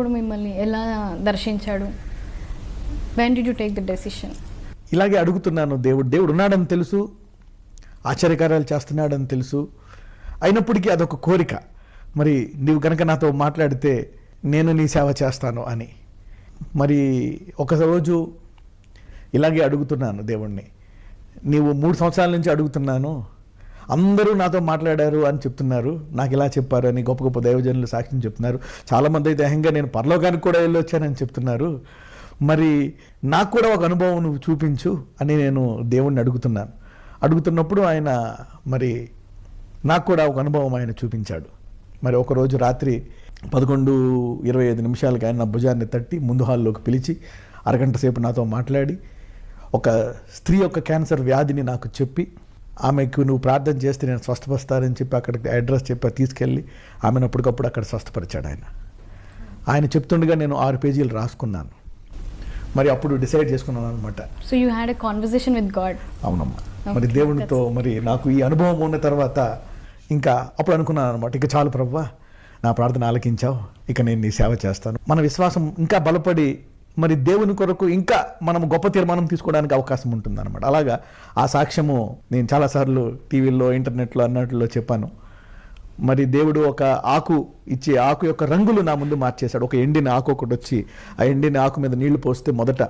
దేవుడు మిమ్మల్ని ఎలా దర్శించాడు? When did you take the decision? ఇలాగే అడుగుతున్నాను. దేవుడు ఉన్నాడని తెలుసు, ఆశ్చర్యకార్యాలు చేస్తున్నాడని తెలుసు. అయినప్పటికీ అదొక కోరిక, మరి నీవు కనుక నాతో మాట్లాడితే నేను నీ సేవ చేస్తాను అని. మరి ఒకరోజు ఇలాగే అడుగుతున్నాను దేవుణ్ణి. నీవు 3 సంవత్సరాల నుంచి అడుగుతున్నాను, అందరూ నాతో మాట్లాడారు అని చెప్తున్నారు, నాకు ఇలా చెప్పారు అని గొప్ప గొప్ప దైవజనులు సాక్ష్యం చెప్తున్నారు. చాలామంది అయితే ఏకంగా నేను పరలోకానికి కూడా వెళ్ళొచ్చానని చెప్తున్నారు. మరి నాకు కూడా ఒక అనుభవం నువ్వు చూపించు అని నేను దేవుణ్ణి అడుగుతున్నప్పుడు ఆయన మరి నాకు కూడా ఒక అనుభవం ఆయన చూపించాడు. మరి ఒకరోజు రాత్రి 11:25 ఆయన నా భుజాన్ని తట్టి ముందు హాల్లోకి పిలిచి అరగంట సేపు నాతో మాట్లాడి ఒక స్త్రీ యొక్క క్యాన్సర్ వ్యాధిని నాకు చెప్పి, ఆమెకు నువ్వు ప్రార్థన చేస్తే నేను స్వస్థపరుస్తానని చెప్పి అక్కడికి అడ్రస్ చెప్పి తీసుకెళ్ళి ఆమెను అప్పటికప్పుడు అక్కడ స్వస్థపరిచాడు ఆయన చెప్తుండగా నేను 6 పేజీలు రాసుకున్నాను. మరి అప్పుడు డిసైడ్ చేసుకున్నాను అనమాట. So you had a conversation with God. అవునమ్మా. మరి దేవునితో మరి నాకు ఈ అనుభవం ఉన్న తర్వాత ఇంకా అప్పుడు అనుకున్నాను అనమాట, ఇక చాలు ప్రభువా, నా ప్రార్థన ఆలకించావు, ఇక నేను నీ సేవ చేస్తాను. మన విశ్వాసం ఇంకా బలపడి మరి దేవుని కొరకు ఇంకా మనం గొప్ప తీర్మానం తీసుకోవడానికి అవకాశం ఉంటుంది అనమాట. అలాగా ఆ సాక్ష్యము నేను చాలాసార్లు టీవీల్లో, ఇంటర్నెట్లో అన్నట్లో చెప్పాను. మరి దేవుడు ఒక ఆకు ఇచ్చి ఆకు యొక్క రంగులు నా ముందు మార్చేశాడు. ఒక ఎండిన ఆకు ఒకటి వచ్చి ఆ ఎండిన ఆకు మీద నీళ్లు పోస్తే మొదట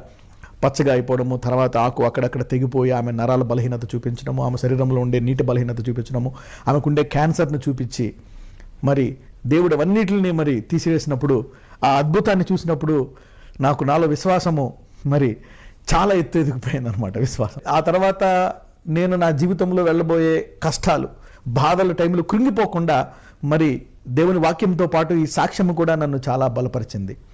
పచ్చగా అయిపోవడము, తర్వాత ఆకు అక్కడక్కడ తెగిపోయి ఆమె నరాల బలహీనత చూపించడము, ఆమె శరీరంలో ఉండే నీటి బలహీనత చూపించడము, ఆమెకుండే క్యాన్సర్ను చూపించి మరి దేవుడు అవన్నిటిని మరి తీసివేసినప్పుడు, ఆ అద్భుతాన్ని చూసినప్పుడు నాలో విశ్వాసము మరి చాలా ఎదిగిపోయింది అనమాట విశ్వాసం. ఆ తర్వాత నేను నా జీవితంలో వెళ్ళబోయే కష్టాలు, బాధల టైంలో కృంగిపోకుండా మరి దేవుని వాక్యంతో పాటు ఈ సాక్ష్యము కూడా నన్ను చాలా బలపరిచింది.